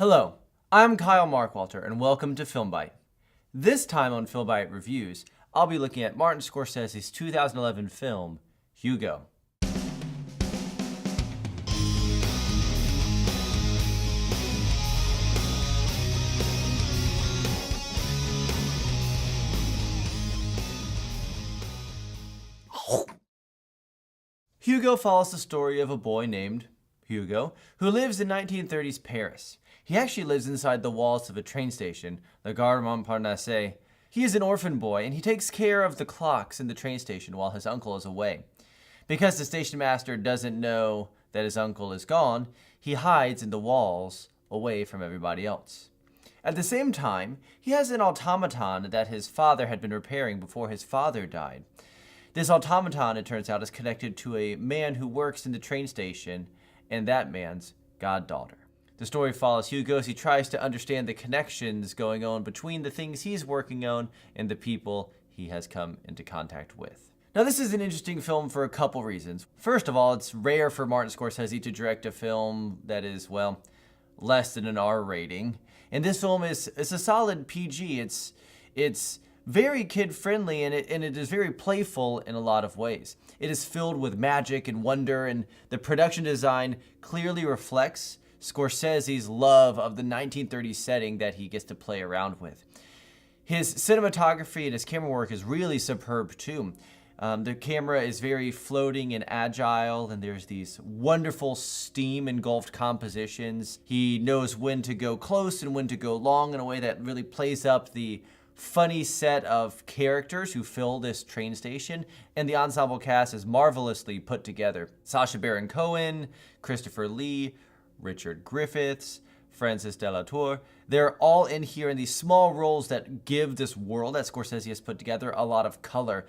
Hello, I'm Kyle Markwalter, and welcome to Film Bite. This time on Film Bite Reviews, I'll be looking at Martin Scorsese's 2011 film, Hugo. Hugo follows the story of a boy named Hugo who lives in 1930s Paris. He actually lives inside the walls of a train station, the Gare Montparnasse. He is an orphan boy and he takes care of the clocks in the train station while his uncle is away. Because the station master doesn't know that his uncle is gone, he hides in the walls away from everybody else. At the same time, he has an automaton that his father had been repairing before his father died. This automaton, it turns out, is connected to a man who works in the train station, and that man's goddaughter. The story follows Hugo as he tries to understand the connections going on between the things he's working on and the people he has come into contact with. Now, this is an interesting film for a couple reasons. First of all, it's rare for Martin Scorsese to direct a film that is, well, less than an R rating. And this film is a solid PG. It's very kid-friendly, and it is very playful in a lot of ways. It is filled with magic and wonder, and the production design clearly reflects Scorsese's love of the 1930s setting that he gets to play around with. His cinematography and his camera work is really superb too. The camera is very floating and agile, and there's these wonderful steam-engulfed compositions. He knows when to go close and when to go long in a way that really plays up the funny set of characters who fill this train station, and the ensemble cast is marvelously put together. Sacha Baron Cohen, Christopher Lee, Richard Griffiths, Francis de la Tour, they're all in here in these small roles that give this world that Scorsese has put together a lot of color.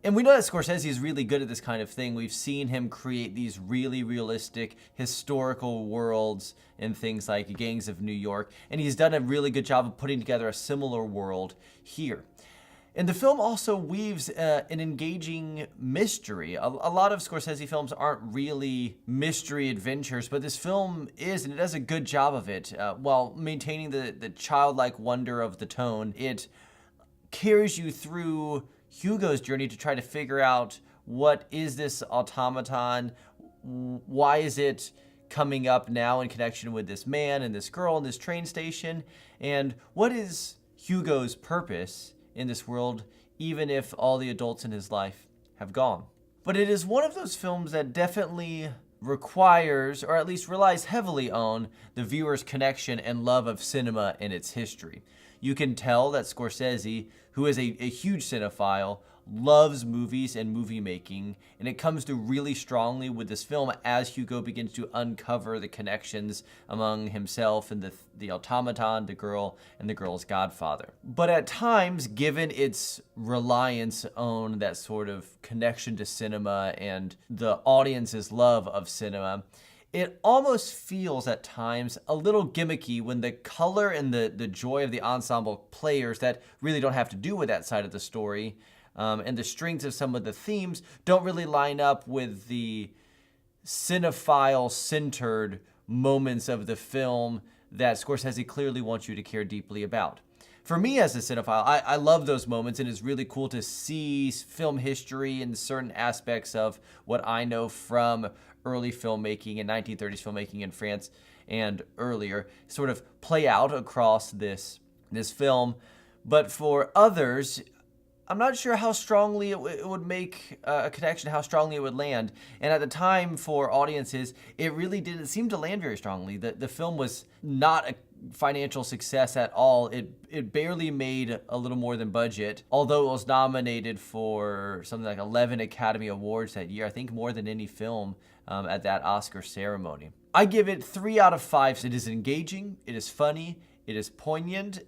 And we know that Scorsese is really good at this kind of thing. We've seen him create these really realistic historical worlds in things like Gangs of New York, and he's done a really good job of putting together a similar world here. And the film also weaves an engaging mystery. A lot of Scorsese films aren't really mystery adventures, but this film is, and it does a good job of it. While maintaining the childlike wonder of the tone, it carries you through Hugo's journey to try to figure out, what is this automaton? Why is it coming up now in connection with this man and this girl in this train station? And what is Hugo's purpose in this world, even if all the adults in his life have gone? But it is one of those films that definitely requires, or at least relies heavily on, the viewer's connection and love of cinema and its history. You can tell that Scorsese, who is a huge cinephile, loves movies and movie making, and it comes through really strongly with this film as Hugo begins to uncover the connections among himself and the automaton, the girl, and the girl's godfather. But at times, given its reliance on that sort of connection to cinema and the audience's love of cinema, it almost feels at times a little gimmicky when the color and the joy of the ensemble players that really don't have to do with that side of the story, and the strengths of some of the themes don't really line up with the cinephile-centered moments of the film that Scorsese clearly wants you to care deeply about. For me as a cinephile, I love those moments, and it's really cool to see film history and certain aspects of what I know from early filmmaking and 1930s filmmaking in France and earlier sort of play out across this film. But for others, I'm not sure how strongly it would make a connection, how strongly it would land. And at the time, for audiences, it really didn't seem to land very strongly. The film was not a financial success at all. It barely made a little more than budget, although it was nominated for something like 11 Academy Awards that year, I think more than any film at that Oscar ceremony. I give it 3 out of 5. It is engaging, it is funny, it is poignant,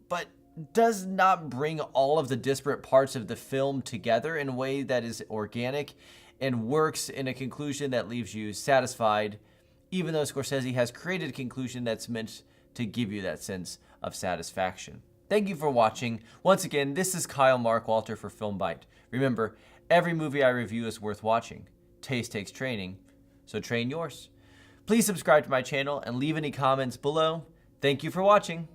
but does not bring all of the disparate parts of the film together in a way that is organic and works in a conclusion that leaves you satisfied, even though Scorsese has created a conclusion that's meant to give you that sense of satisfaction. Thank you for watching. Once again, this is Kyle Markwalter for Film Bite. Remember, every movie I review is worth watching. Taste takes training, so train yours. Please subscribe to my channel and leave any comments below. Thank you for watching.